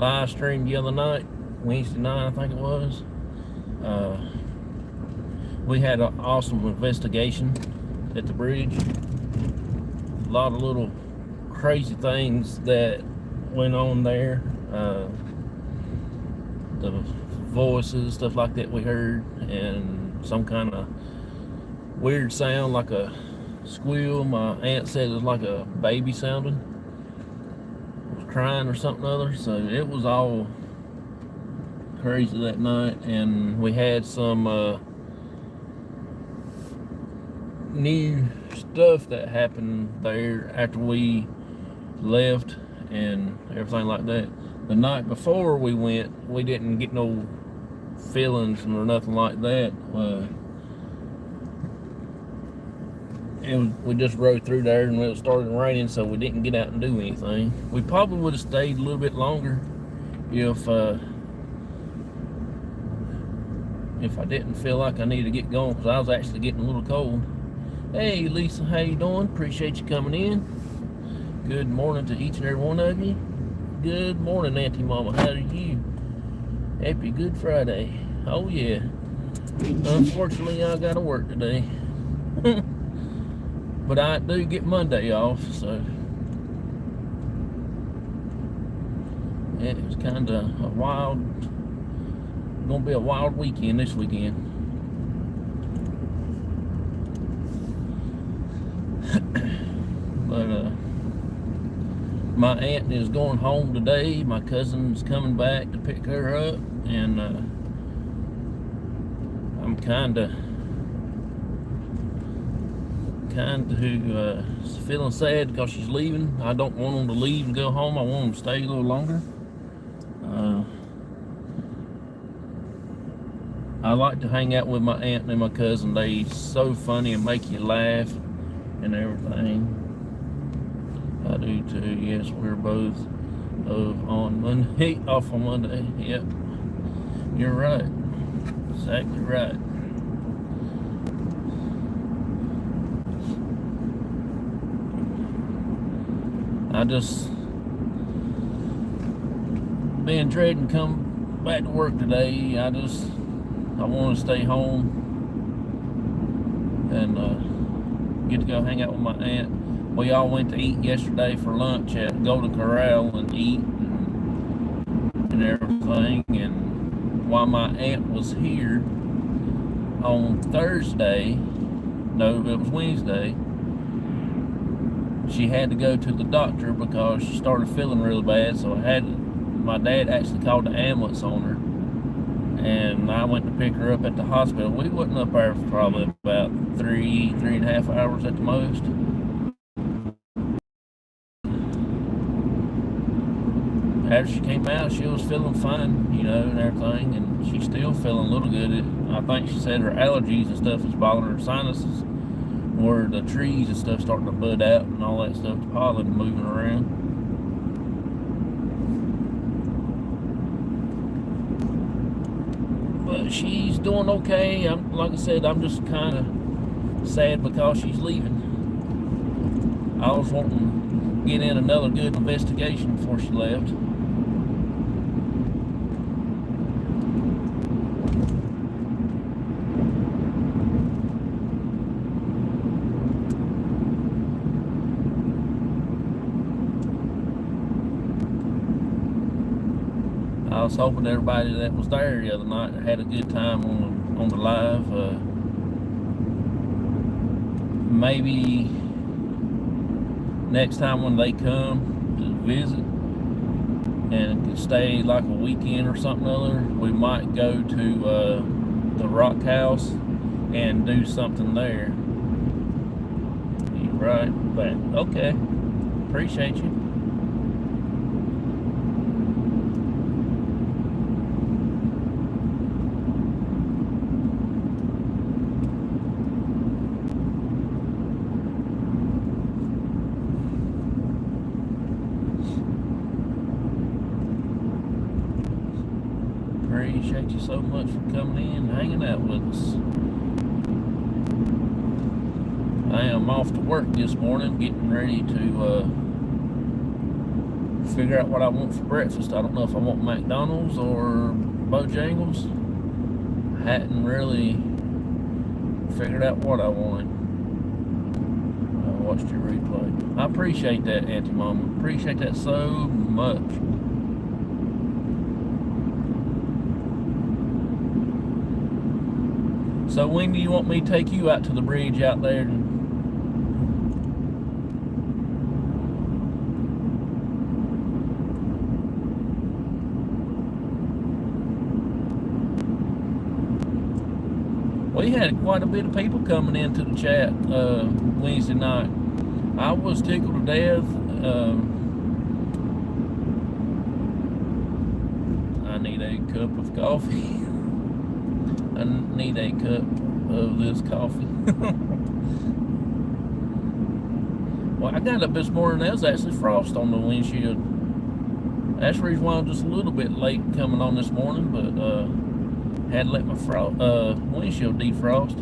live streamed the other night, Wednesday night, I think it was. We had an awesome investigation at the bridge. A lot of little crazy things that went on there. The voices, stuff like that we heard, and some kind of weird sound like a squeal. My aunt said it was like a baby sounding. It was crying or something other. So it was all crazy that night. And we had some new stuff that happened there after we left and everything like that. The night before we went, we didn't get no feelings or nothing like that. We just rode through there and it started raining, so we didn't get out and do anything. We probably would have stayed a little bit longer if I didn't feel like I needed to get going, because I was actually getting a little cold. Hey Lisa, how you doing? Appreciate you coming in. Good morning to each and every one of you. Good morning, Auntie Mama. How are you? Happy Good Friday. Oh yeah. Unfortunately, I gotta work today. But I do get Monday off, so it was kind of a wild, gonna be a wild weekend this weekend. But my aunt is going home today. My cousin's coming back to pick her up, and I'm kind of feeling sad because she's leaving. I don't want them to leave and go home. I want them to stay a little longer. I like to hang out with my aunt and my cousin. They so funny and make you laugh and everything. I do too. Yes, we're both on Monday, off on Monday. Yep, you're right. Exactly right. I just been dreading come back to work today. I want to stay home and get to go hang out with my aunt. We all went to eat yesterday for lunch at Golden Corral and eat and everything. And while my aunt was here on Thursday, no, it was Wednesday, she had to go to the doctor because she started feeling really bad. So my dad actually called the ambulance on her, and I went to pick her up at the hospital. We wasn't up there for probably about three and a half hours at the most. After she came out, she was feeling fine, and everything, and she's still feeling a little good. I think she said her allergies and stuff is bothering her sinuses, where the trees and stuff starting to bud out and all that stuff, the pollen moving around. But she's doing okay. Like I said, I'm just kind of sad because she's leaving. I was wanting to get in another good investigation before she left. I was hoping everybody that was there the other night had a good time on the live. Maybe next time when they come to visit and could stay like a weekend or something other, we might go to the Rock House and do something there. You're right, but okay. Appreciate you. Appreciate you so much for coming in and hanging out with us. I am off to work this morning, getting ready to figure out what I want for breakfast. I don't know if I want McDonald's or Bojangles. I hadn't really figured out what I wanted. I watched your replay. I appreciate that, Auntie Mama. Appreciate that so much. So when do you want me to take you out to the bridge out there? We had quite a bit of people coming into the chat Wednesday night. I was tickled to death. I need a cup of coffee. I need a cup of this coffee. Well, I got up this morning, there was actually frost on the windshield. That's the reason why I'm just a little bit late coming on this morning, but had to let my windshield defrost.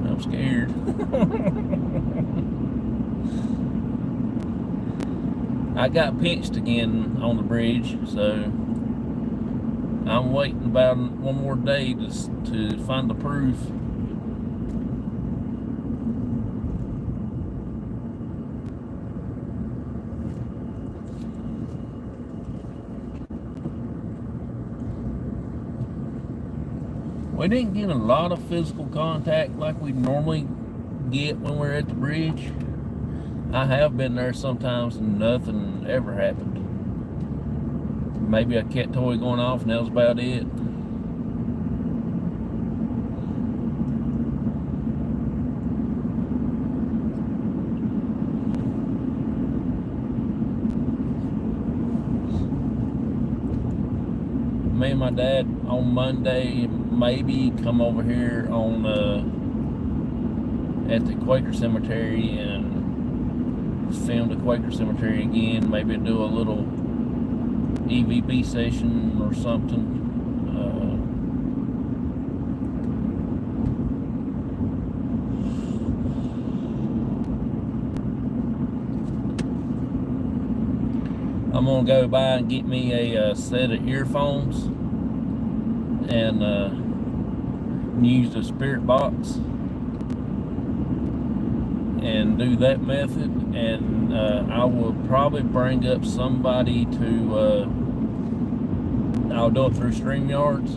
I'm scared. I got pinched again on the bridge, so I'm waiting about one more day to find the proof. We didn't get a lot of physical contact like we normally get when we're at the bridge. I have been there sometimes and nothing ever happened. Maybe a cat toy going off and that was about it. Me and my dad on Monday maybe come over here on at the Quaker Cemetery and film the Quaker Cemetery again. Maybe do a little EVP session or something. I'm gonna go by and get me a set of earphones and use the spirit box and do that method, and I will probably bring up somebody to I'll do it through StreamYards,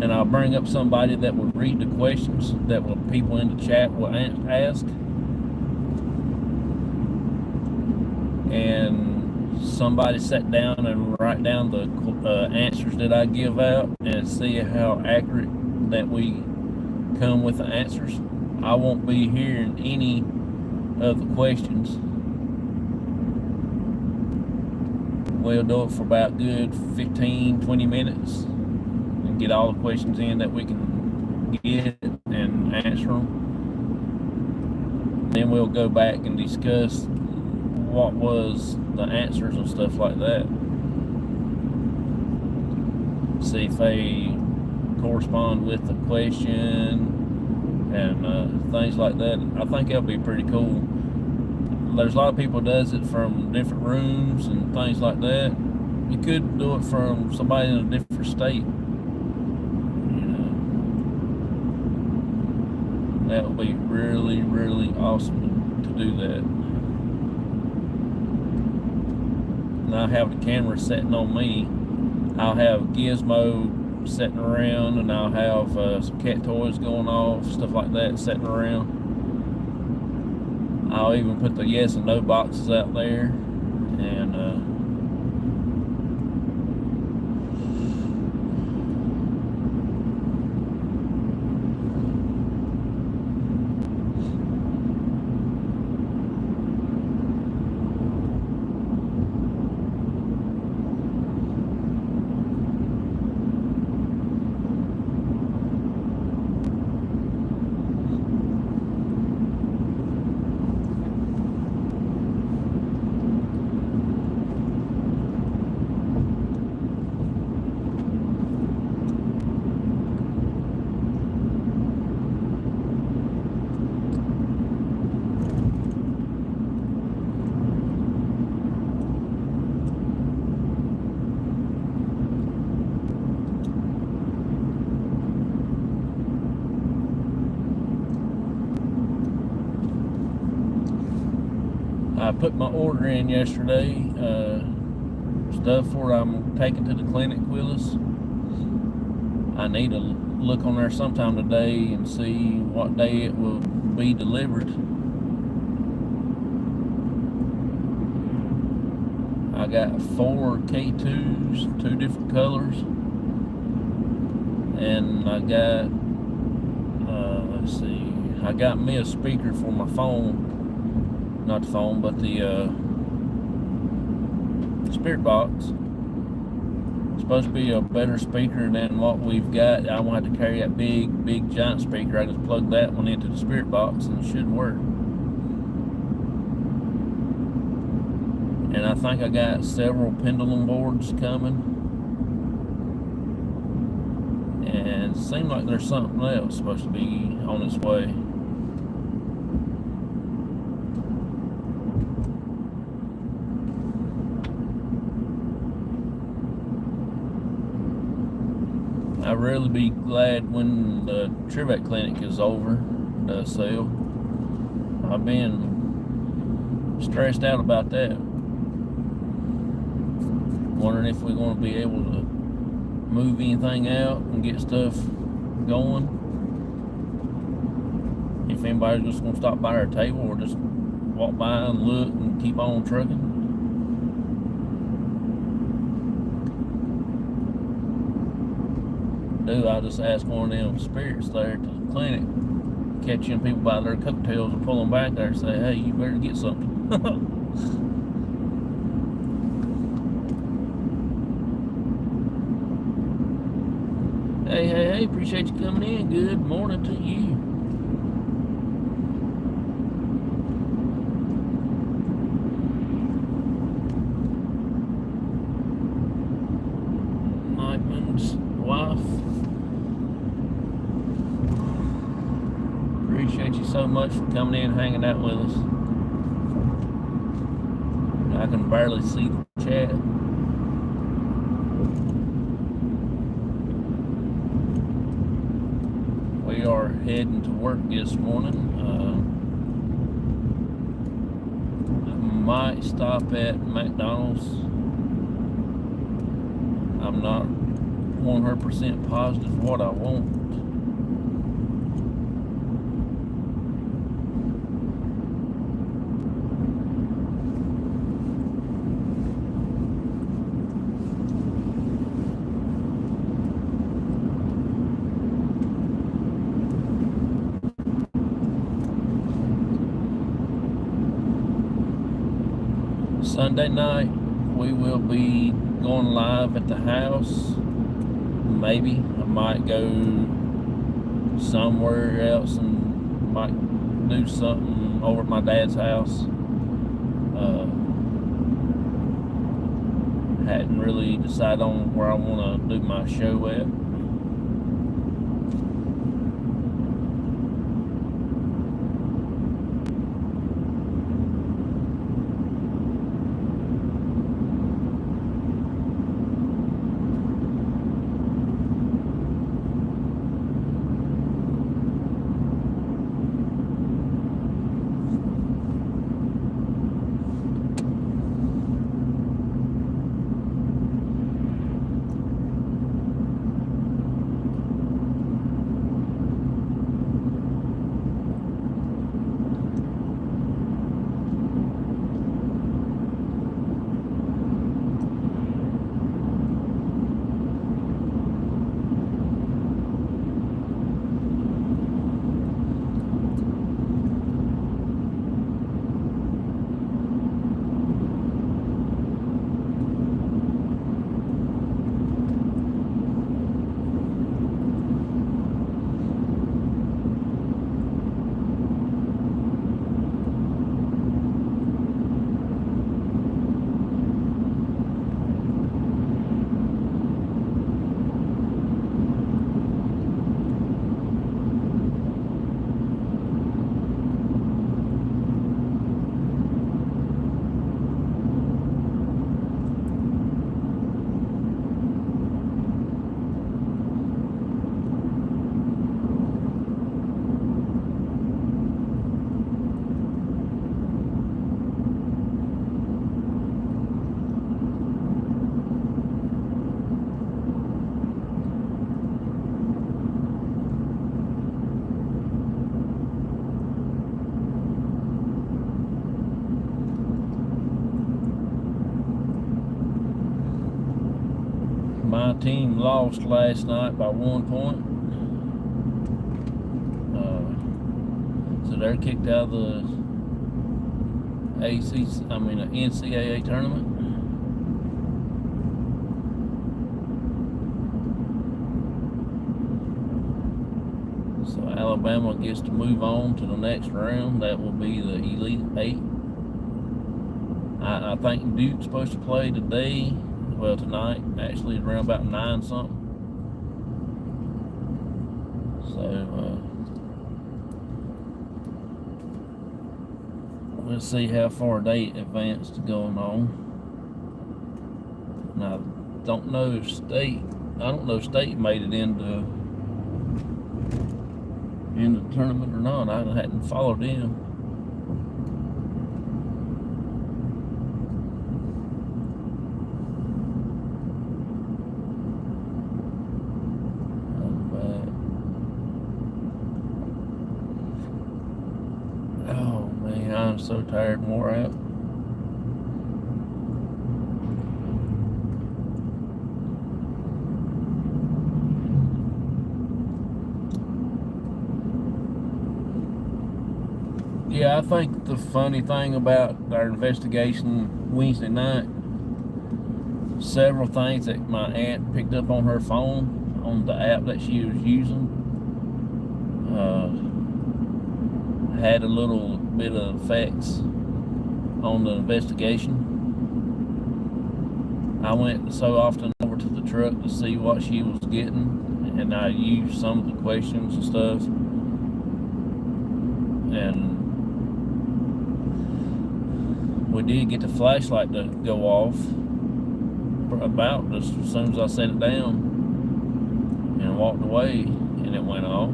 and I'll bring up somebody that will read the questions that people in the chat will ask, and somebody sat down and write down the answers that I give out and see how accurate that we come with the answers. I won't be hearing any of the questions. We'll do it for about good 15-20 minutes and get all the questions in that we can get and answer them. Then we'll go back and discuss what was the answers and stuff like that. See if they correspond with the question and things like that. I think that'll be pretty cool. There's a lot of people who does it from different rooms and things like that. You could do it from somebody in a different state. You know, that would be really, really awesome to do that. And I'll have the camera setting on me. I'll have Gizmo sitting around, and I'll have some cat toys going off, stuff like that, sitting around. I'll even put the yes and no boxes out there, and I put my order in yesterday, stuff for I'm taking to the clinic with us. I need to look on there sometime today and see what day it will be delivered. I got 4 K2s, 2 different colors, and I got, let's see, I got me a speaker for my phone, not the phone, but the spirit box. It's supposed to be a better speaker than what we've got. I won't have to carry that big giant speaker. I just plug that one into the spirit box and it should work. And I think I got several pendulum boards coming. And it seems like there's something else supposed to be on its way. I'd really be glad when the Trivet Clinic is over, the sale. I've been stressed out about that. Wondering if we're going to be able to move anything out and get stuff going. If anybody's just going to stop by our table or just walk by and look and keep on trucking. I'll just ask one of them spirits there at the clinic, catching people by their coattails and pull them back there and say, hey, you better get something. Hey, appreciate you coming in. Good morning to you. Nightman's wife. Appreciate you so much for coming in and hanging out with us. I can barely see the chat. We are heading to work this morning. I might stop at McDonald's. I'm not 100% positive what I want. Sunday night, we will be going live at the house. Maybe I might go somewhere else and might do something over at my dad's house. Hadn't really decided on where I want to do my show at. my team lost last night by 1 point. So they're kicked out of the NCAA tournament. So Alabama gets to move on to the next round. That will be the Elite Eight. I think Duke's supposed to play today. Well, tonight, actually, around about 9 something. So, let's see how far they advanced going on. Now, I don't know if State made it in the tournament or not. I hadn't followed them. Oh man, I'm so tired and wore out. Yeah, I think the funny thing about our investigation Wednesday night, several things that my aunt picked up on her phone, on the app that she was using, had a little bit of effects on the investigation. I went so often over to the truck to see what she was getting, and I used some of the questions and stuff. And we did get the flashlight to go off about just as soon as I set it down and walked away, and it went off.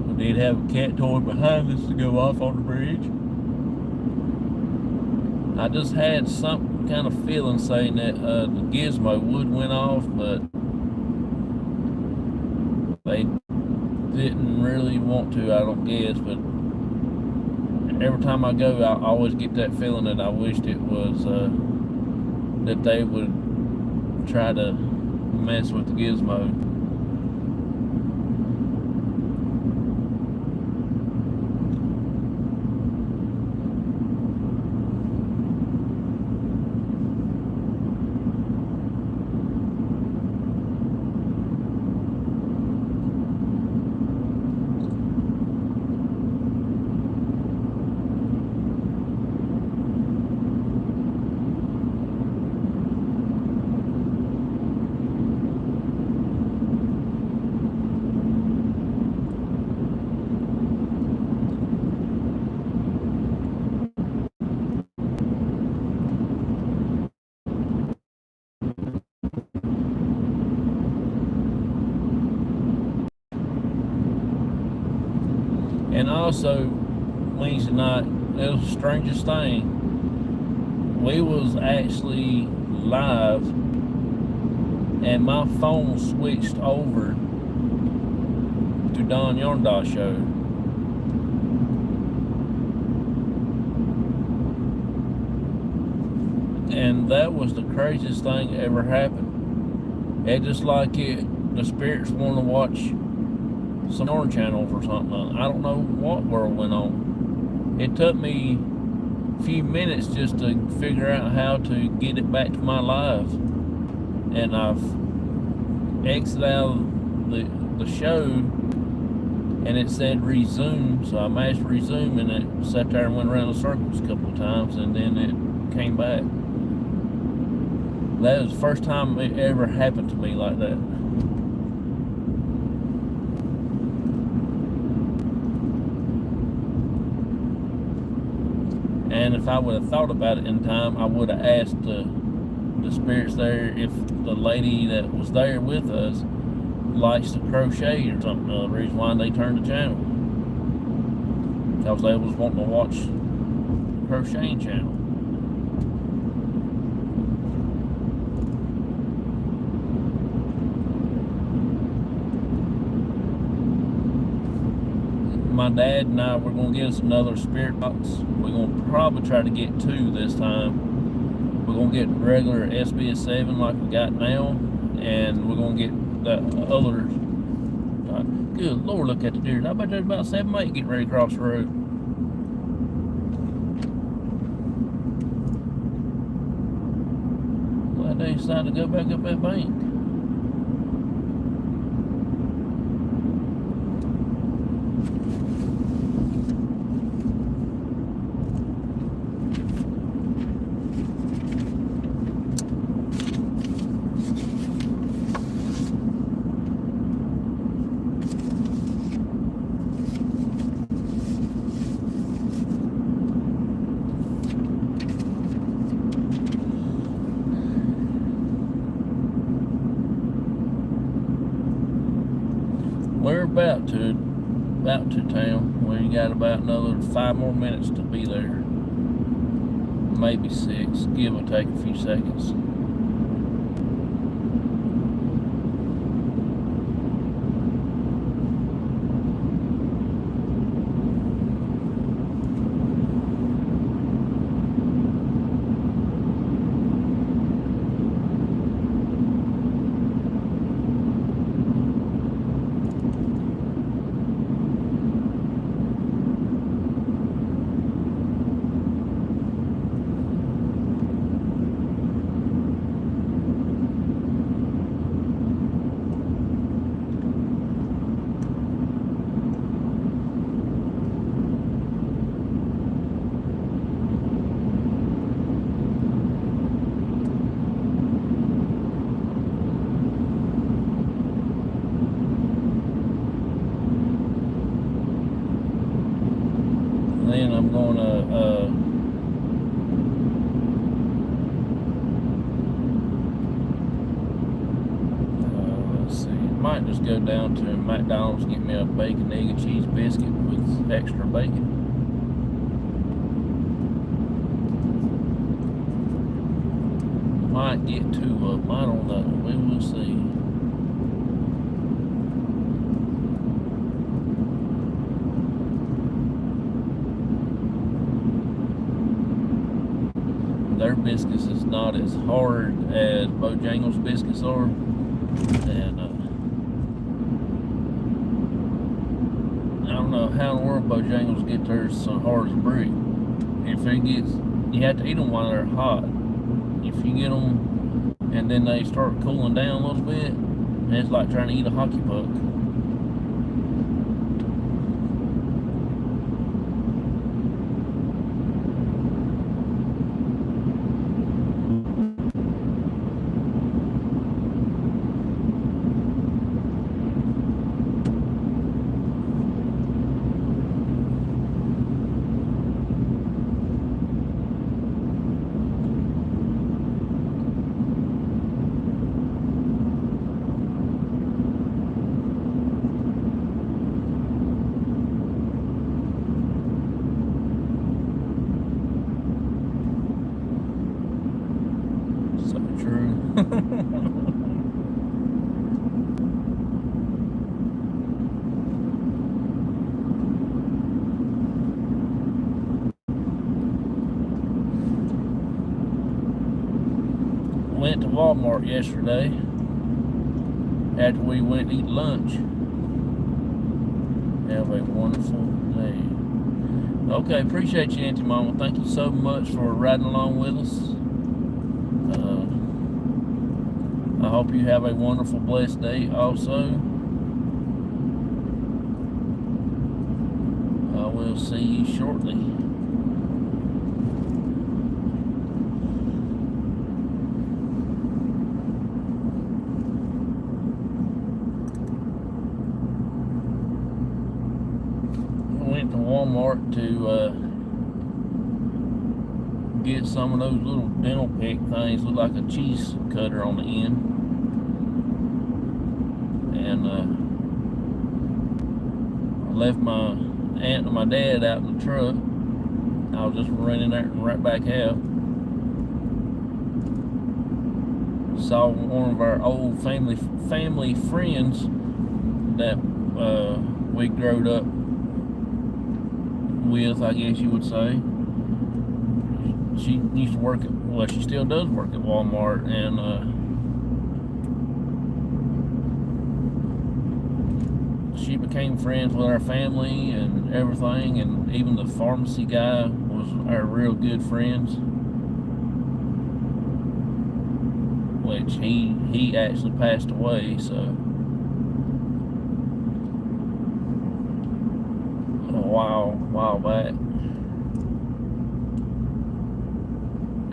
We did have a cat toy behind us to go off on the bridge. I just had some kind of feeling saying that the gizmo would went off, but they didn't really want to, I don't guess. But every time I go, I always get that feeling that I wished it was that they would try to mess with the gizmo. And also, Wednesday night, it was the strangest thing. We was actually live, and my phone switched over to Don Yarndale show. And that was the craziest thing that ever happened. It just like the spirits want to watch some orange channels or something. I don't know what world went on. It took me a few minutes just to figure out how to get it back to my live, and I've exited out of the show, and it said resume, so I mashed resume, and it sat there and went around in circles a couple of times, and then it came back. That was the first time it ever happened to me like that. And if I would have thought about it in time, I would have asked the spirits there if the lady that was there with us likes to crochet or something. The reason why they turned the channel, because they was wanting to watch the crocheting channel. My dad and I, we're going to get us another spirit box. We're going to probably try to get 2 this time, We're gonna get regular SBS7 like we got now, and we're gonna get the other. Good Lord, look at the deer. I bet there's about 7, 8 getting ready to cross the road. Glad they decided to go back up that bank. We're about to town. We got about another 5 more minutes to be there. Maybe 6, give or take a few seconds. Then I'm gonna let's see, might just go down to McDonald's, get me a bacon, egg, and cheese biscuit with extra bacon. Might get 2 of them, I don't know, we will see. Their biscuits is not as hard as Bojangles biscuits are, and I don't know how in the world Bojangles get theirs so hard as a brick. If it gets, you have to eat them while they're hot. If you get them and then they start cooling down a little bit, it's like trying to eat a hockey puck. Went to Walmart yesterday after we went to eat lunch. Have a wonderful day. Okay, appreciate you, Auntie Mama. Thank you so much for riding along with us. I hope you have a wonderful, blessed day also. I will see you shortly. Went to Walmart to get some of those little dental pick things, look like a cheese cutter on the end, and I left my aunt and my dad out in the truck. I was just running there and right back out. Saw one of our old family friends that we growed up with, I guess you would say. she used to work at, well, she still does work at Walmart, and she became friends with our family and everything, and even the pharmacy guy was our real good friends, which he actually passed away, so a while back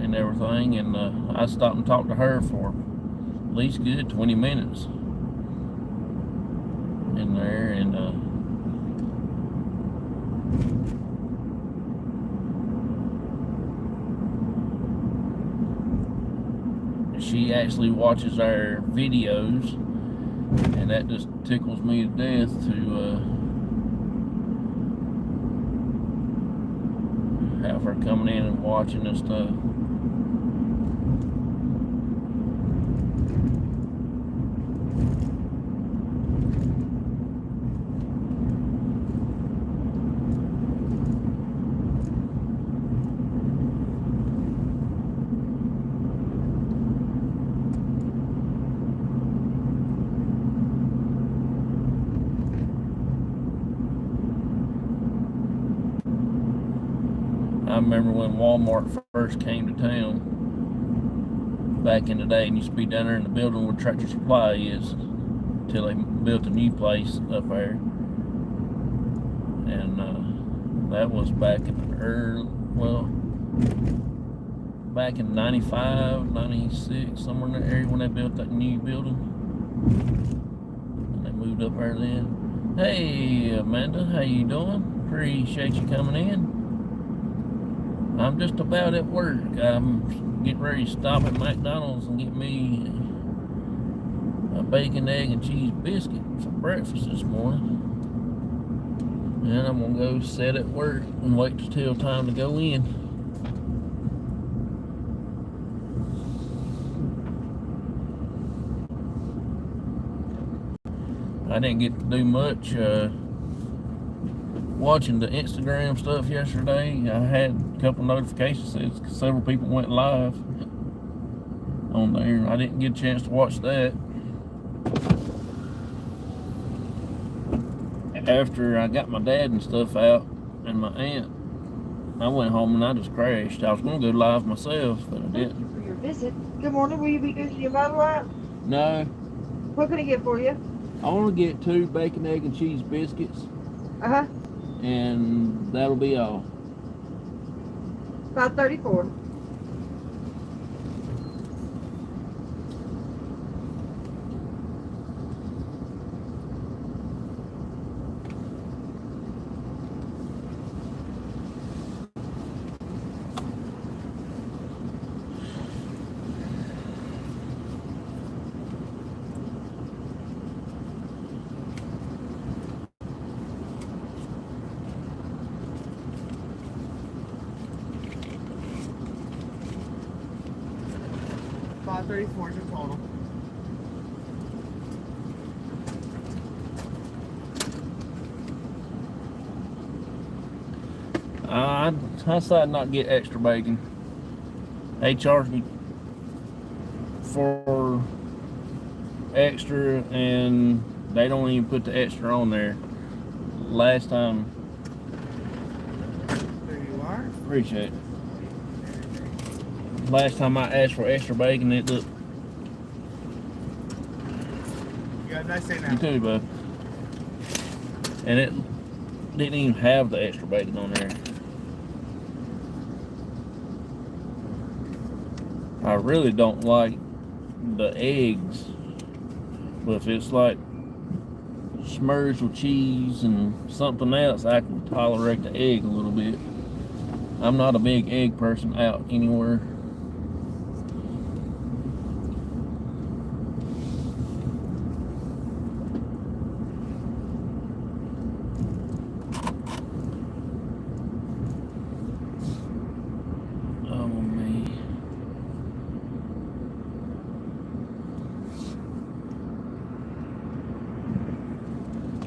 and everything, and I stopped and talked to her for at least good 20 minutes in there, and she actually watches our videos, and that just tickles me to death to have her coming in and watching and stuff. I remember when Walmart first came to town back in the day, and used to be down there in the building where Tractor Supply is, until they built a new place up there. And that was back in the back in 95, 96, somewhere in that area when they built that new building. And they moved up there then. Hey Amanda, how you doing? Appreciate you coming in. I'm just about at work. I'm getting ready to stop at McDonald's and get me a bacon, egg, and cheese biscuit for breakfast this morning. And I'm gonna go sit at work and wait till time to go in. I didn't get to do much watching the Instagram stuff yesterday. I had a couple notifications that several people went live on there. I didn't get a chance to watch that. After I got my dad and stuff out and my aunt, I went home and I just crashed. I was going to go live myself, but I didn't. Thank you for your visit. Good morning. Will you be using your mobile app? No. What can I get for you? I want to get 2 bacon, egg, and cheese biscuits. Uh-huh. And that'll be all. $5.34. $5.34 is your total. I decided not to get extra bacon. They charged me for extra, and they don't even put the extra on there. Last time. There you are. Appreciate it. Last time I asked for extra bacon, it looked. You got a nice day now. You too, bud. And it didn't even have the extra bacon on there. I really don't like the eggs, but if it's like smudged with cheese and something else, I can tolerate the egg a little bit. I'm not a big egg person out anywhere.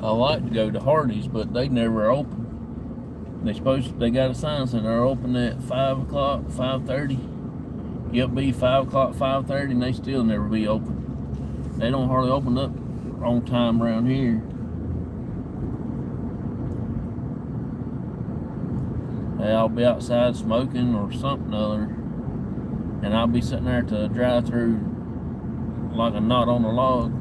I like to go to Hardee's, but they never open. They got a sign saying they're open at 5 o'clock, 5:30. It'll be 5 o'clock, 5:30, and they still never be open. They don't hardly open up on time around here. I'll be outside smoking or something other, and I'll be sitting there to drive through like a knot on a log.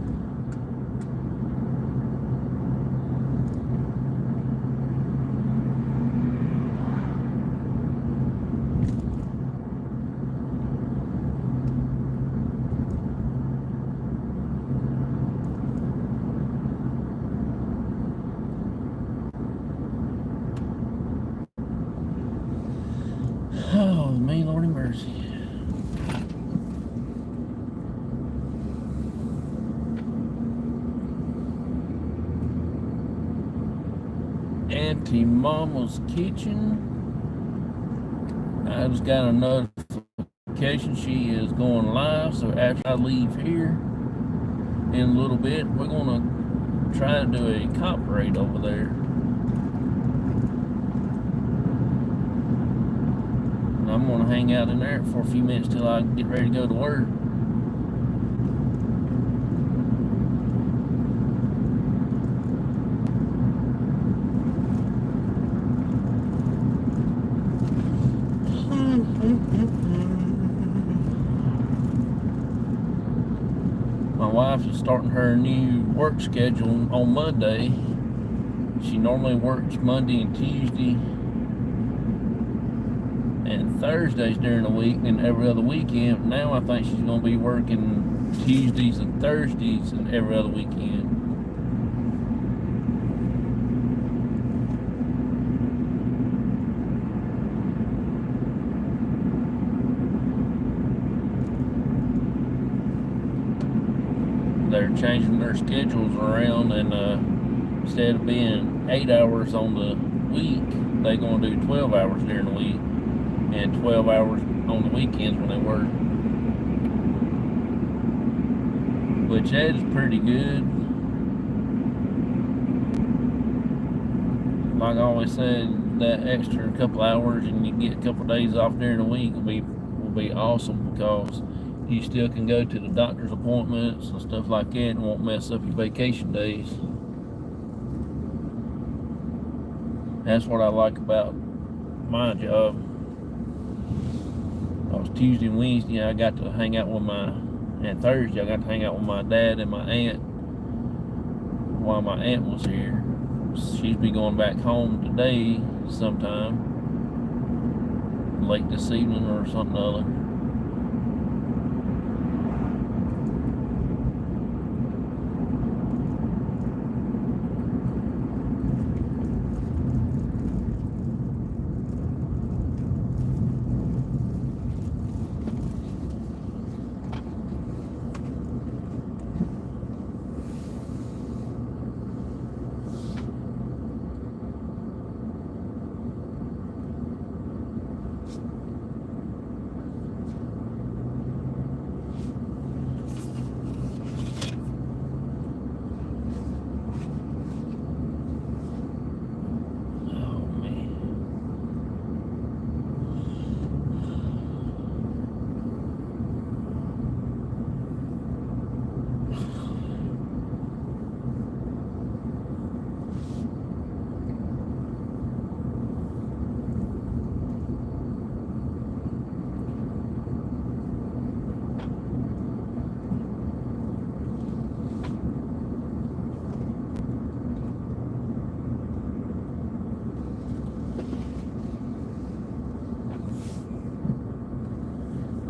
Oh, me, Lordy mercy. Auntie Mama's Kitchen. I just got a notification she is going live, so after I leave here in a little bit, we're gonna try to do a cop raid over there. And I'm gonna hang out in there for a few minutes till I get ready to go to work. My wife is starting her new work schedule on Monday. She normally works Monday and Tuesday and Thursdays during the week and every other weekend. Now I think she's going to be working Tuesdays and Thursdays and every other weekend. They're changing their schedules around, and instead of being 8 hours on the week, they're going to do 12 hours during the week and 12 hours on the weekends when they work, which that is pretty good. Like I always said, that extra couple hours and you get a couple of days off during the week will be awesome, because you still can go to the doctor's appointments and stuff like that and won't mess up your vacation days. That's what I like about my job. I was Tuesday and Wednesday, I got to hang out with and Thursday I got to hang out with my dad and my aunt while my aunt was here. She'll be going back home today sometime, late this evening or something other.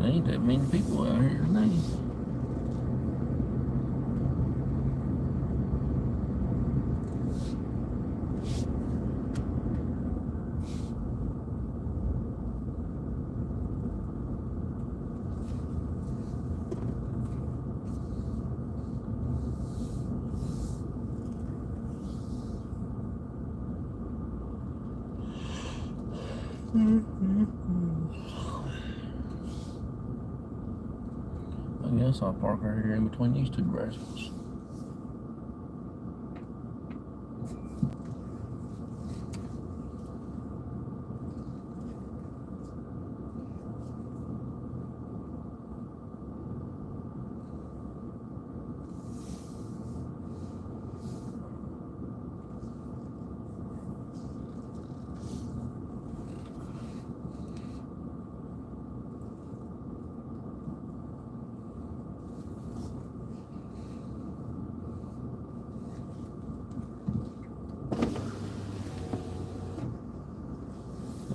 Ain't that many people out here today. I guess I'll park right here in between these two rascals.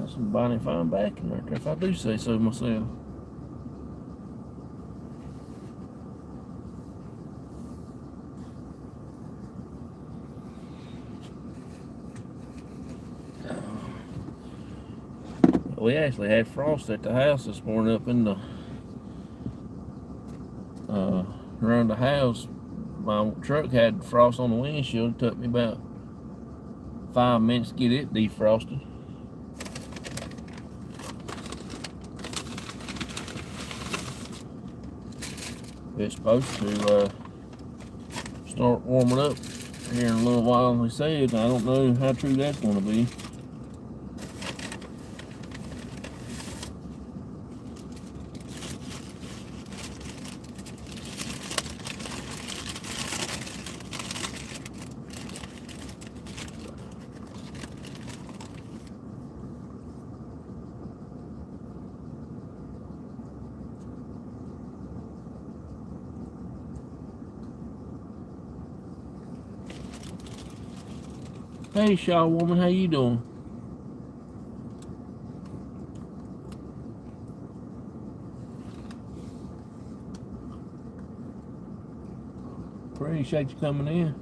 That's some mighty fine backing right there, if I do say so myself. We actually had frost at the house this morning up in the around the house. My truck had frost on the windshield. It took me about 5 minutes to get it defrosted. It's supposed to start warming up here in a little while, they said. I don't know how true that's going to be. Hey, Shaw woman, how you doing? Appreciate you coming in.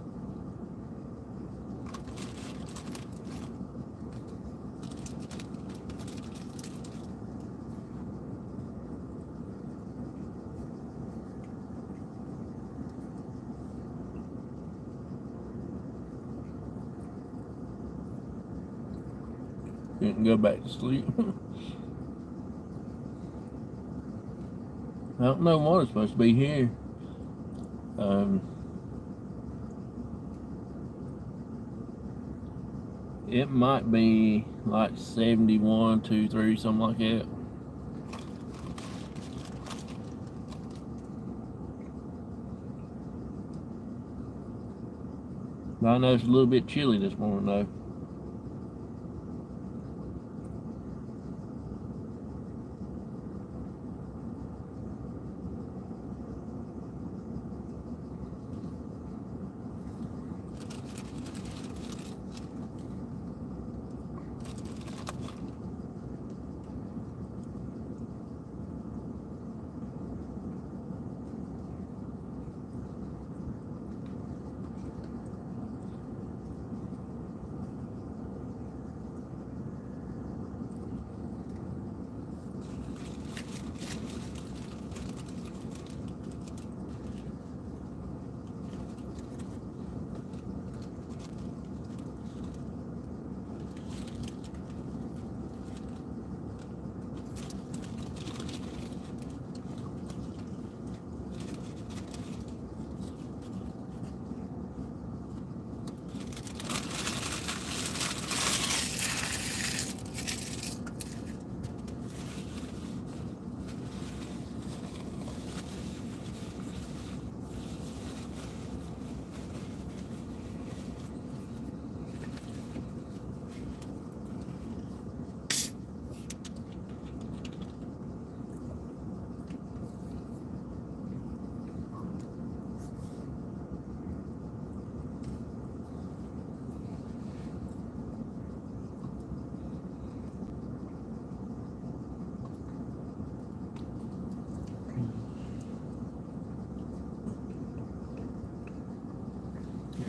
You can go back to sleep. I don't know what it's supposed to be here. It might be like 71, 2, 3, something like that. But I know it's a little bit chilly this morning though.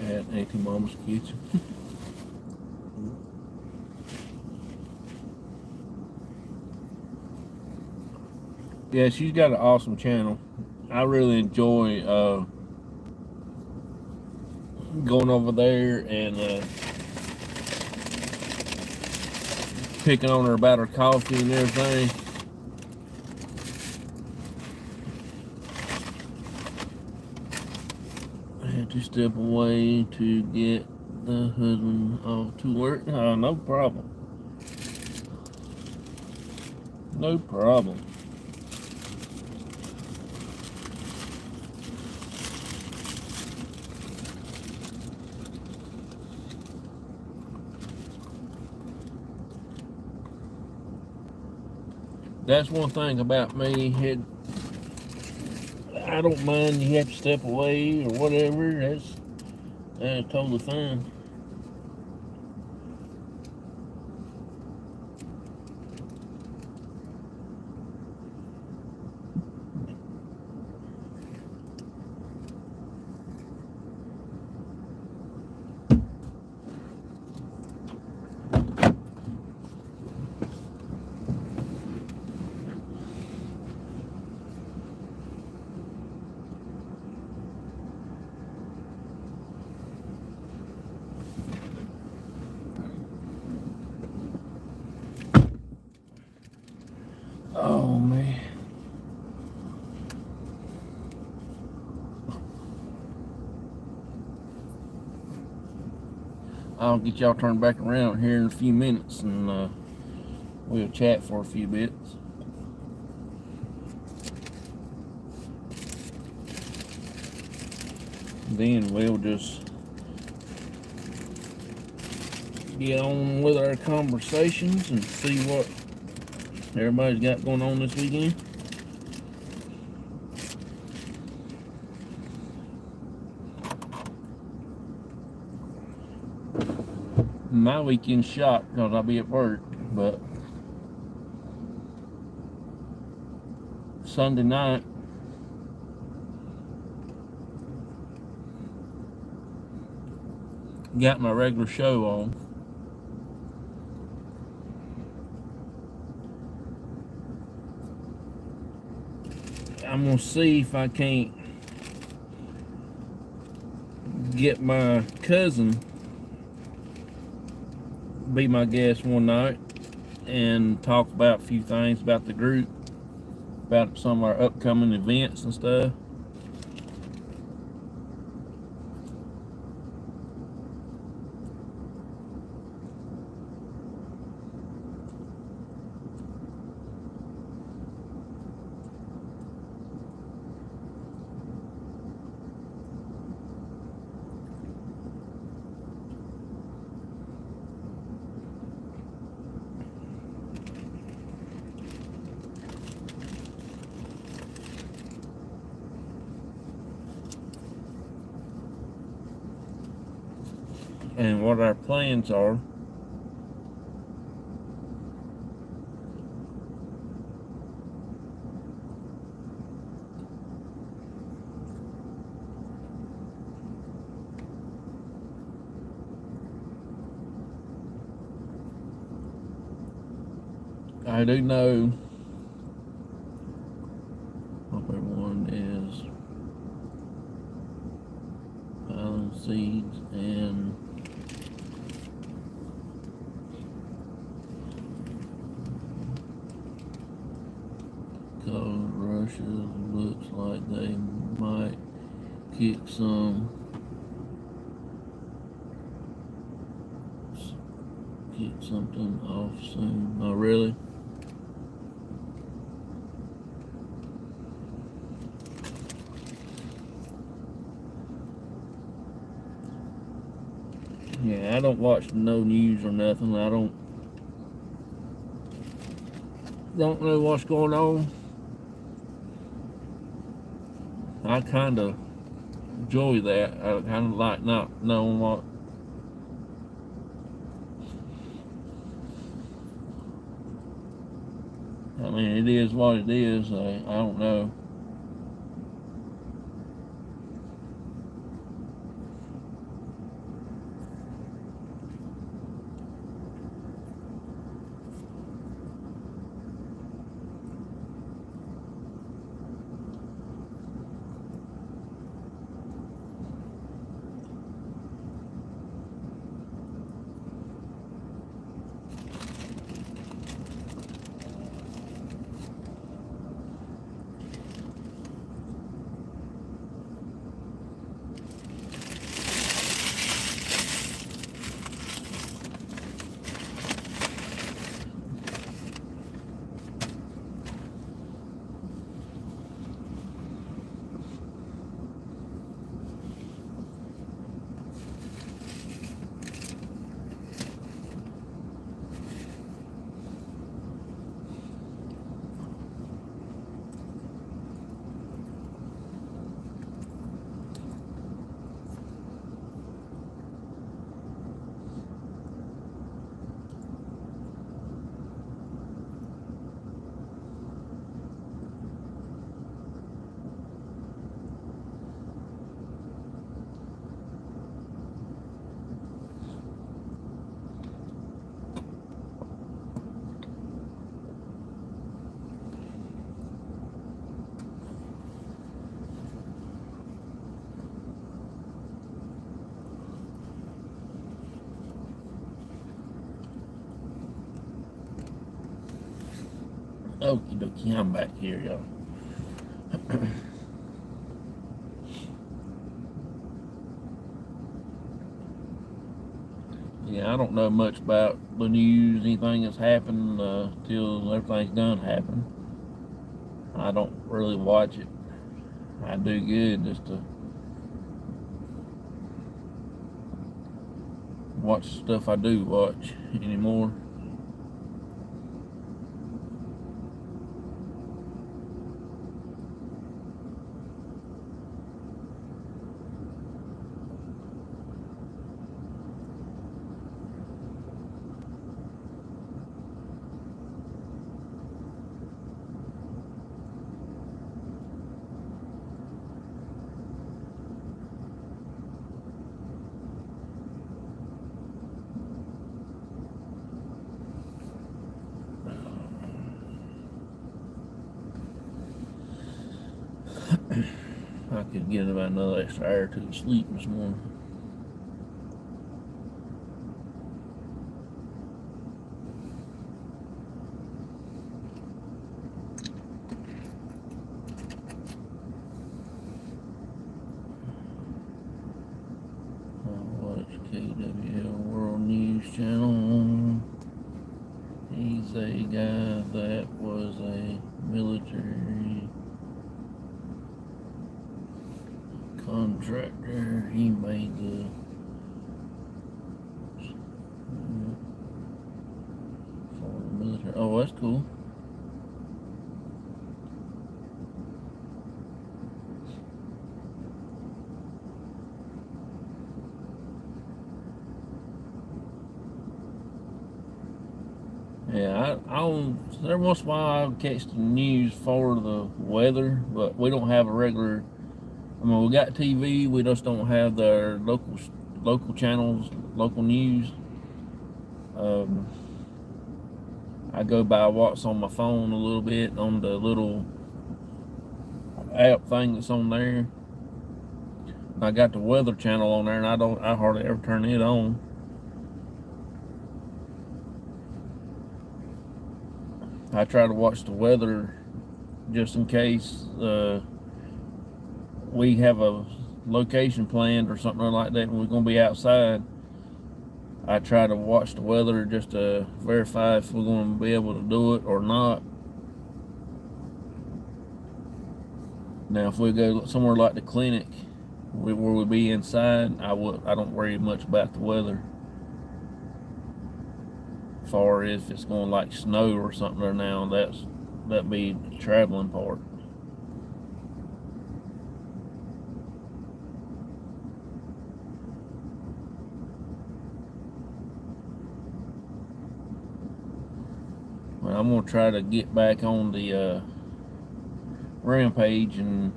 At Auntie Mama's kitchen. Yeah, she's got an awesome channel. I really enjoy going over there and picking on her about her coffee and everything. I had to step away to get the husband off to work. No problem. No problem. That's one thing about me. I don't mind you have to step away or whatever. That's totally fine. Oh man. I'll get y'all turned back around here in a few minutes, and we'll chat for a few bits. Then we'll just get on with our conversations and see what everybody's got going on this weekend. My weekend's shot because I'll be at work, but Sunday night got my regular show on. I'm gonna see if I can't get my cousin be my guest one night and talk about a few things about the group, about some of our upcoming events and stuff. And what our plans are. I do know hope everyone is piling seeds and cold rushes. Looks like they might kick something off soon. Oh, really? Yeah, I don't watch no news or nothing. I don't know what's going on. I kind of enjoy that. I kind of like not knowing what. I mean, it is what it is. I don't know. Okie dokie, I'm back here, y'all. Yeah, I don't know much about the news, anything that's happened till everything's done happen. I don't really watch it. I do good just to watch stuff I do watch anymore. I could get about another extra hour or two of sleep this morning. Watch KWL World News Channel. He's a guy that was a military contractor. He made the for the military. Oh, that's cool. Yeah, every once in a while I'll catch the news for the weather, but we don't have a regular. I mean, we got TV, we just don't have the local channels, local news. I go by what's on my phone a little bit on the little app thing that's on there. I got the weather channel on there, and I hardly ever turn it on. I try to watch the weather just in case we have a location planned or something like that, and we're going to be outside. I try to watch the weather just to verify if we're going to be able to do it or not. Now, if we go somewhere like the clinic, where we be inside, I don't worry much about the weather. As far as if it's going like snow or something there now, that'd be the traveling part. Well, I'm gonna try to get back on the rampage and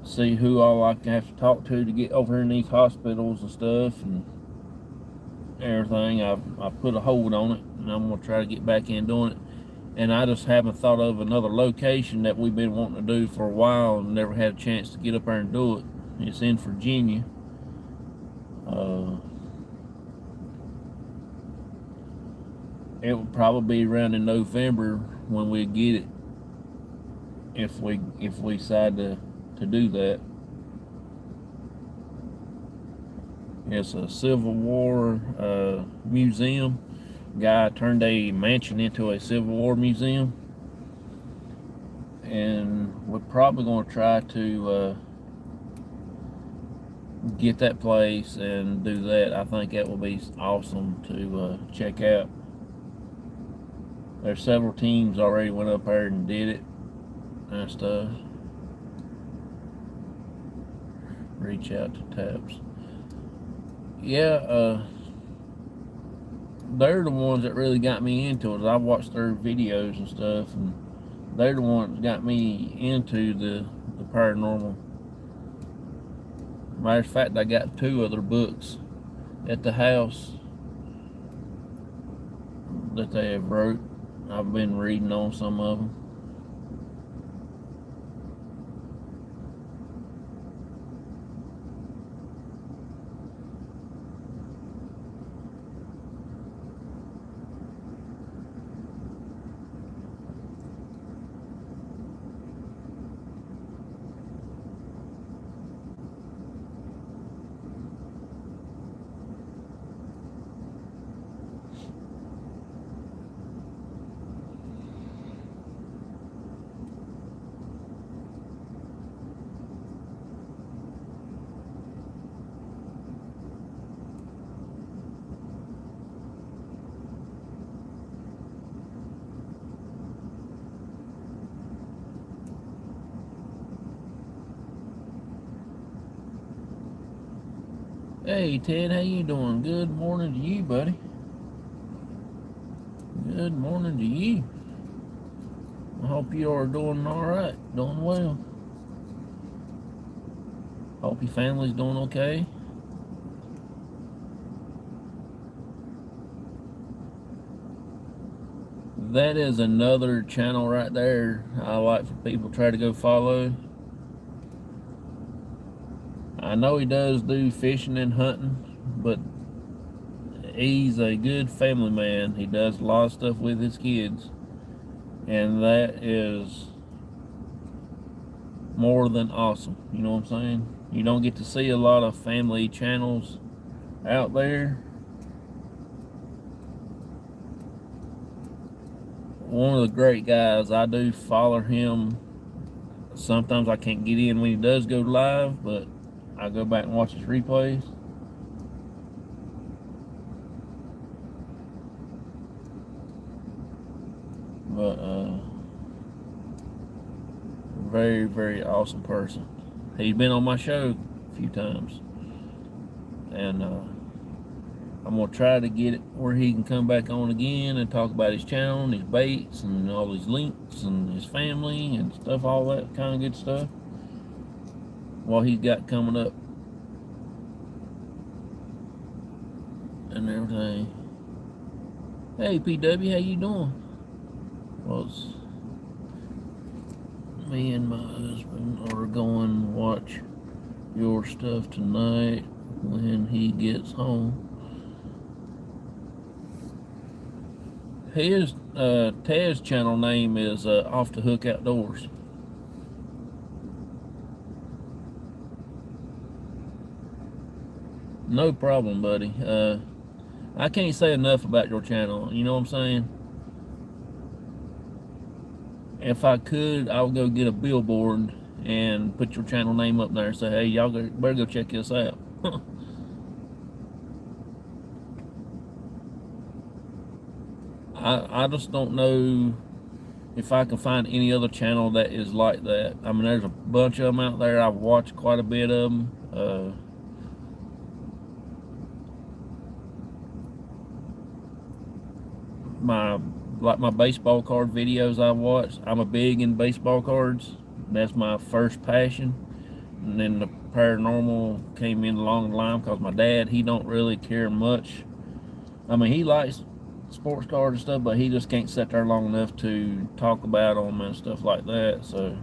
see who all I can have to talk to get over here in these hospitals and stuff and everything. I put a hold on it, and I'm gonna try to get back in doing it. And I just haven't thought of another location that we've been wanting to do for a while and never had a chance to get up there and do it. It's in Virginia. It will probably be around in November when we get it, if we decide to do that. It's a Civil War museum. Guy turned a mansion into a Civil War museum, and we're probably going to try to get that place and do that. I think that will be awesome to check out. There's several teams already went up there and did it and stuff. Reach out to Taps. Yeah, they're the ones that really got me into it. I watched their videos and stuff, and they're the ones that got me into the paranormal. Matter of fact, I got 2 other books at the house that they have wrote. I've been reading on some of them. Hey Ted, how you doing? Good morning to you, buddy. Good morning to you. I hope you are doing alright, doing well. Hope your family's doing okay. That is another channel right there I like for people to try to go follow. I know he does do fishing and hunting, but he's a good family man. He does a lot of stuff with his kids, and that is more than awesome. You know what I'm saying? You don't get to see a lot of family channels out there. One of the great guys, I do follow him. Sometimes I can't get in when he does go live, but I go back and watch his replays. But very, very awesome person. He's been on my show a few times, and I'm gonna try to get it where he can come back on again and talk about his channel and his baits and all his links and his family and stuff, all that kind of good stuff. What he's got coming up and everything. Hey PW, how you doing? Well, me and my husband are going to watch your stuff tonight when he gets home. His Taz's channel name is Off the Hook Outdoors. No problem, buddy. I can't say enough about your channel. You know what I'm saying? If I could, I would go get a billboard and put your channel name up there and say, hey, y'all better go check this out. I just don't know if I can find any other channel that is like that. I mean, there's a bunch of them out there. I've watched quite a bit of them. My baseball card videos I watch. I'm a big in baseball cards. That's my first passion. And then the paranormal came in along the line because my dad, he don't really care much. I mean, he likes sports cards and stuff, but he just can't sit there long enough to talk about them and stuff like that. So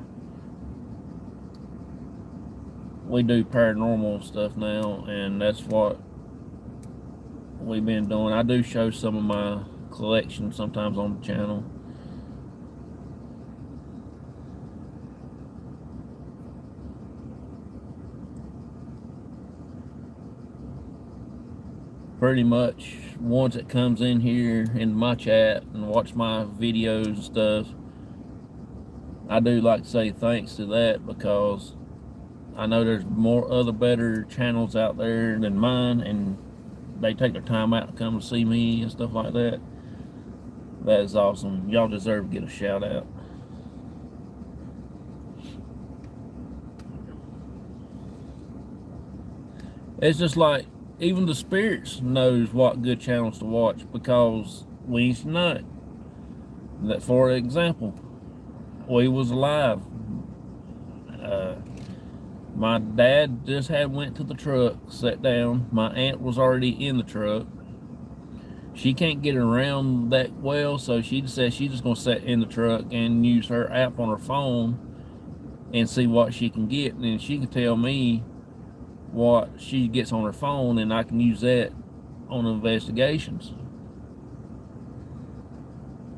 we do paranormal stuff now, and that's what we've been doing. I do show some of my collection sometimes on the channel. Pretty much once it comes in here in my chat and watch my videos and stuff, I do like to say thanks to that, because I know there's more other better channels out there than mine, and they take their time out to come to see me and stuff like that. That is awesome. Y'all deserve to get a shout out. It's just like, even the spirits knows what good channels to watch, because we used to know that. For example, we was alive. My dad just went to the truck, sat down. My aunt was already in the truck. She can't get around that well, so she just said she's just gonna sit in the truck and use her app on her phone and see what she can get, and then she can tell me what she gets on her phone, and I can use that on investigations.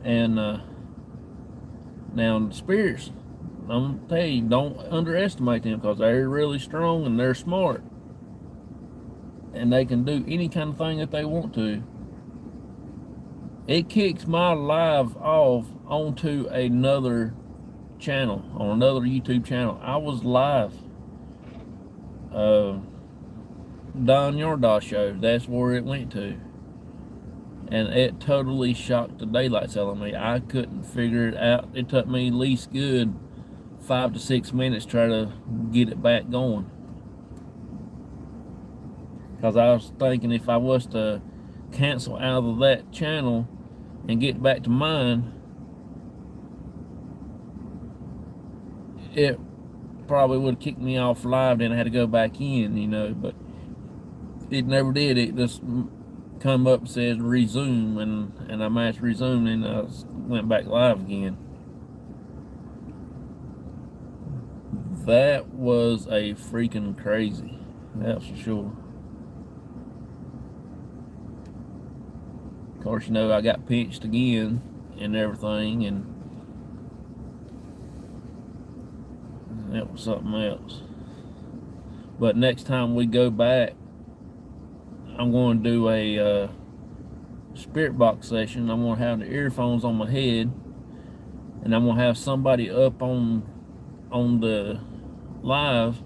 And now the spirits, I'm gonna tell you, don't underestimate them, because they're really strong and they're smart, and they can do any kind of thing that they want to. It kicks my live off onto another channel, on another YouTube channel. I was live. Don Yardaw show, that's where it went to, and it totally shocked the daylights out of me. I couldn't figure it out. It took me at least good 5 to 6 minutes to try to get it back going. Because I was thinking if I was to cancel out of that channel and get back to mine, it probably would have kicked me off live, then I had to go back in, you know, but it never did. It just come up and says resume, and I matched resume, and I went back live again. That was a freaking crazy, that's for sure. Of course, you know, I got pinched again and everything, and that was something else. But next time we go back, I'm going to do a spirit box session. I'm going to have the earphones on my head, and I'm going to have somebody up on the live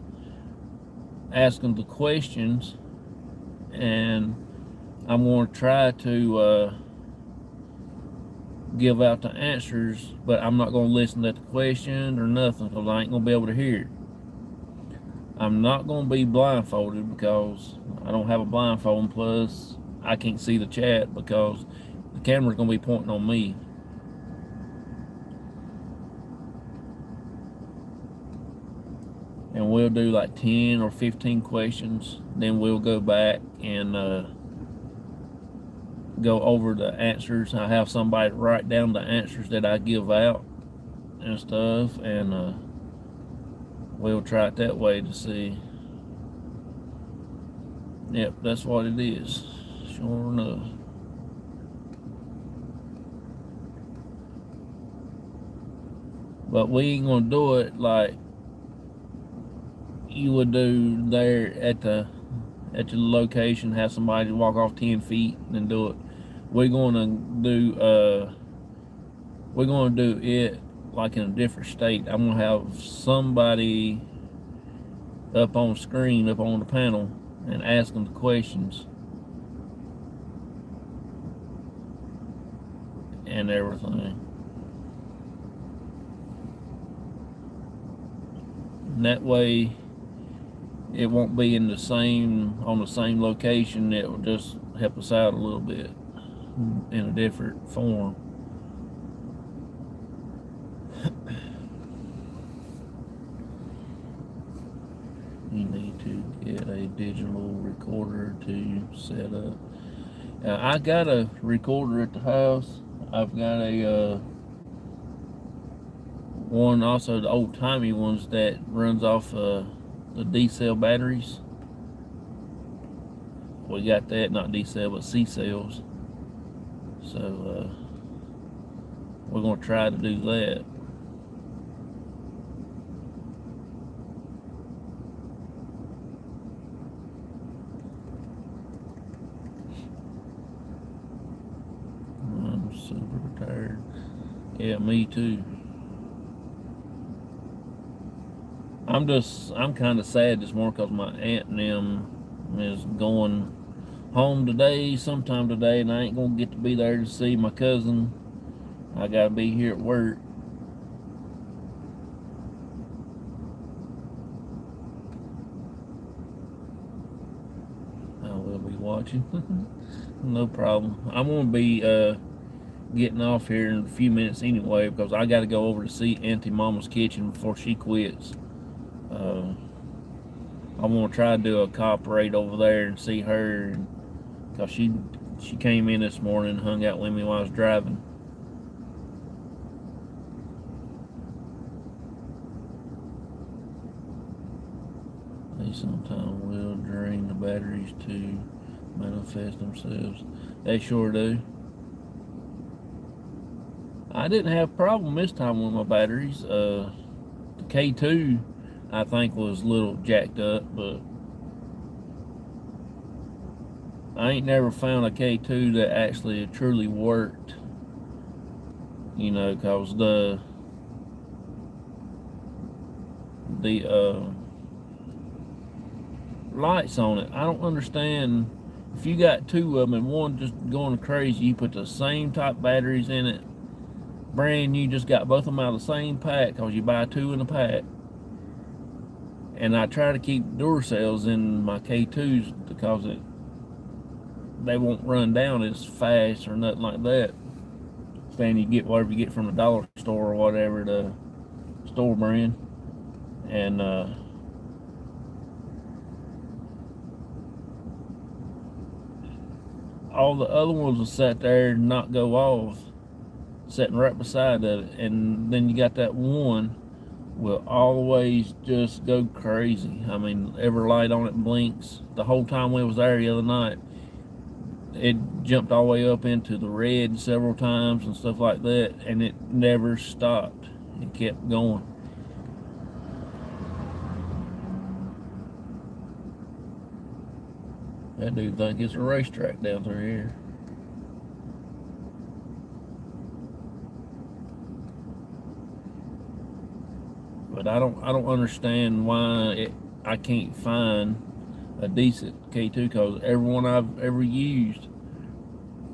asking the questions, and I'm going to try to give out the answers, but I'm not going to listen to the question or nothing, because I ain't going to be able to hear it. I'm not going to be blindfolded because I don't have a blindfold, and plus I can't see the chat because the camera's going to be pointing on me. And we'll do like 10 or 15 questions, then we'll go back and go over the answers. I have somebody write down the answers that I give out and stuff, and we'll try it that way to see. Yep, that's what it is, sure enough. But we ain't gonna do it like you would do there at the location, have somebody walk off 10 feet and do it. We're gonna do it like in a different state. I'm gonna have somebody up on screen, up on the panel, and ask them the questions and everything. And that way it won't be on the same location. It will just help us out a little bit in a different form. You need to get a digital recorder to set up. I got a recorder at the house. I've got a one, also the old-timey ones that runs off the D-cell batteries. We got that, not D-cell, but C-cells. So we're going to try to do that. I'm super tired. Yeah, me too. I'm kind of sad this morning because my aunt and them is going home today, sometime today, and I ain't gonna get to be there to see my cousin. I gotta be here at work. I will be watching. No problem. I'm gonna be getting off here in a few minutes anyway, because I gotta go over to see Auntie Mama's kitchen before she quits. I'm gonna try to do a cooperate over there and see her, because she came in this morning and hung out with me while I was driving. They sometimes will drain the batteries to manifest themselves. They sure do. I didn't have a problem this time with my batteries. The K2 I think was a little jacked up, but I ain't never found a K2 that actually truly worked, you know, because the lights on it, I don't understand. If you got two of them and one just going crazy, you put the same type batteries in it, brand new, just got both of them out of the same pack, because you buy two in a pack, And I try to keep Duracells in my K2s because they won't run down as fast or nothing like that. Saying you get whatever you get from the dollar store or whatever, the store brand. And all the other ones will sit there and not go off, sitting right beside it. And then you got that one will always just go crazy. I mean, every light on it blinks. The whole time we was there the other night, it jumped all the way up into the red several times and stuff like that, and it never stopped. It kept going. That dude think it's a racetrack down through here. But I don't understand why I can't find a decent K2, because everyone I've ever used,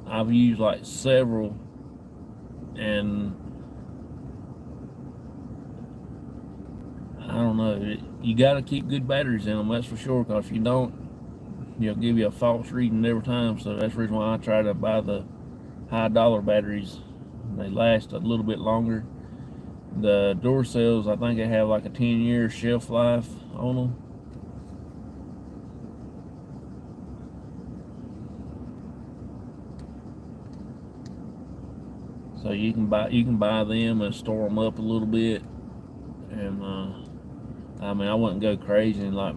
I've used like several, and I don't know. You got to keep good batteries in them, that's for sure, because if you don't, they'll give you a false reading every time. So that's the reason why I try to buy the high dollar batteries. They last a little bit longer. The Duracells, I think they have like a 10-year shelf life on them. So you can buy them and store them up a little bit. And I mean, I wouldn't go crazy and like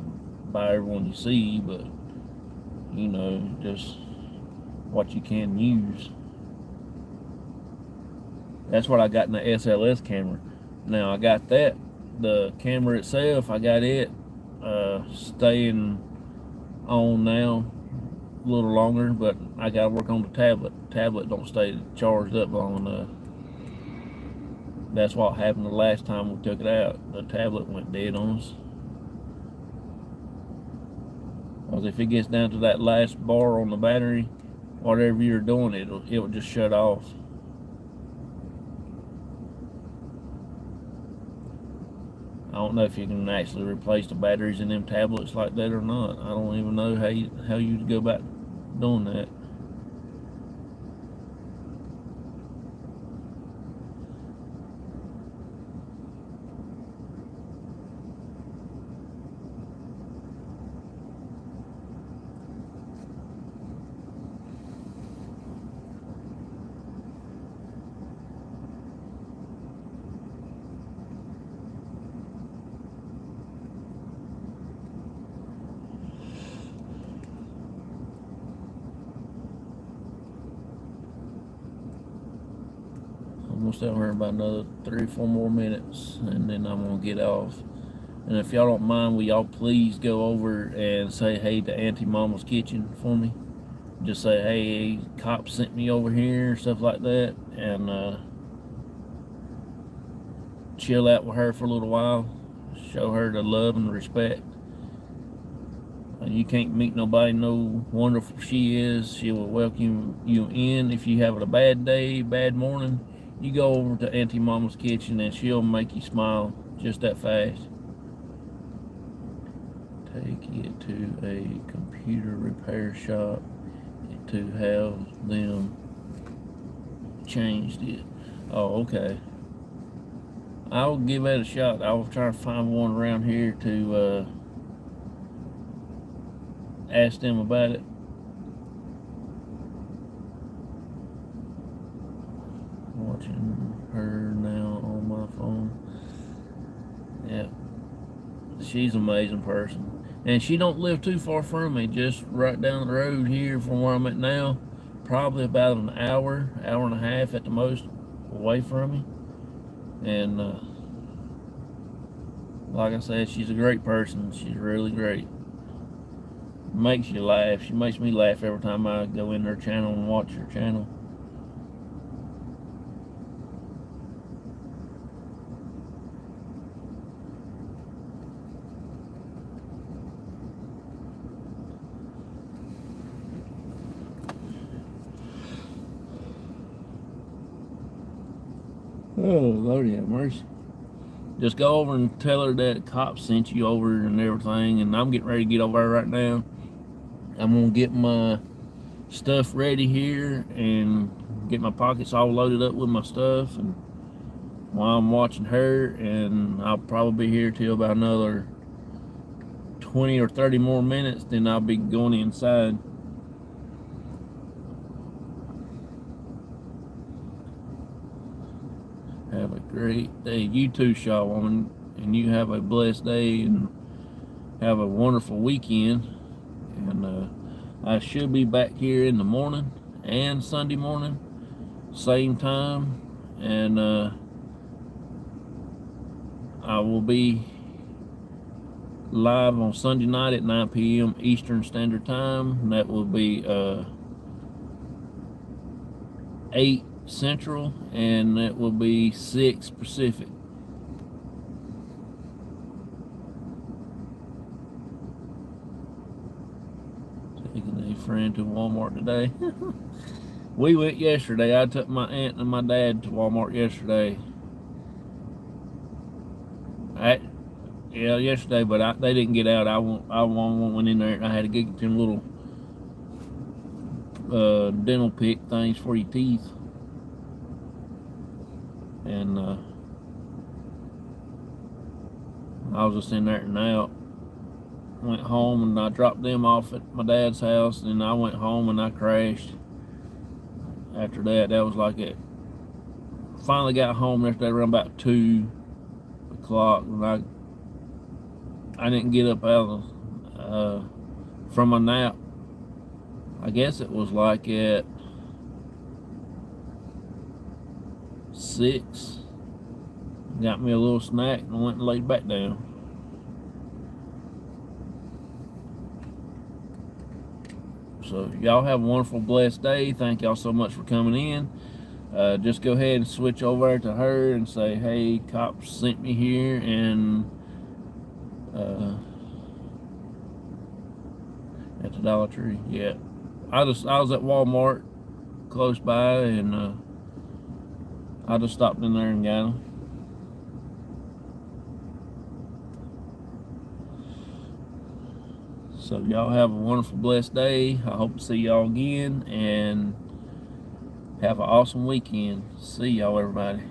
buy everyone you see, but you know, just what you can use. That's what I got in the SLS camera. Now I got that, the camera itself, I got it staying on now a little longer, but I gotta work on the tablet. Tablet don't stay charged up long enough. That's what happened the last time we took it out. The tablet went dead on us. Because if it gets down to that last bar on the battery, whatever you're doing, it will just shut off. I don't know if you can actually replace the batteries in them tablets like that or not. I don't even know how you go about doing that. Almost out here about another 3 or 4 more minutes, and then I'm gonna get off. And if y'all don't mind, will y'all please go over and say hey to Auntie Mama's Kitchen for me? Just say, hey, cops sent me over here, stuff like that, and chill out with her for a little while. Show her the love and respect. You can't meet nobody know wonderful she is. She will welcome you in. If you have a bad day, bad morning, you go over to Auntie Mama's Kitchen and she'll make you smile just that fast. Take it to a computer repair shop to have them changed it. Oh, okay. I'll give that a shot. I'll try to find one around here to ask them about it. Watching her now on my phone. Yeah, she's an amazing person, and she don't live too far from me, just right down the road here from where I'm at now. Probably about an hour and a half at the most away from me. And like I said, she's a great person. She's really great. Makes you laugh. She makes me laugh every time I go in her channel and watch her channel. Oh, Lord have mercy. just go over and tell her that the cops sent you over and everything. And I'm getting ready to get over there right now. I'm gonna get my stuff ready here and get my pockets all loaded up with my stuff, and while I'm watching her, and I'll probably be here till about another 20 or 30 more minutes, then I'll be going inside. Have a great day. You too, Shaw Woman, and you have a blessed day and have a wonderful weekend. And I should be back here in the morning and Sunday morning, same time, and I will be live on Sunday night at 9 p.m. Eastern Standard Time, and that will be 8 Central, and that will be 6 Pacific. Taking a friend to Walmart today. We went yesterday. I took my aunt and my dad to Walmart yesterday. Yeah, yesterday, but they didn't get out. I went in there, and I had to get them little dental pick things for your teeth. And I was just in there and out. Went home, and I dropped them off at my dad's house, and I went home and I crashed. After that, that was like it. Finally got home yesterday around about 2 o'clock, and I didn't get up out of from my nap. I guess it was like at 6. Got me a little snack and went and laid back down. So y'all have a wonderful, blessed day. Thank y'all so much for coming in. Just go ahead and switch over to her and say, hey, cops sent me here, and at the Dollar Tree. Yeah, I was at Walmart close by, and I just stopped in there and got them. So y'all have a wonderful, blessed day. I hope to see y'all again, and have an awesome weekend. See y'all, everybody.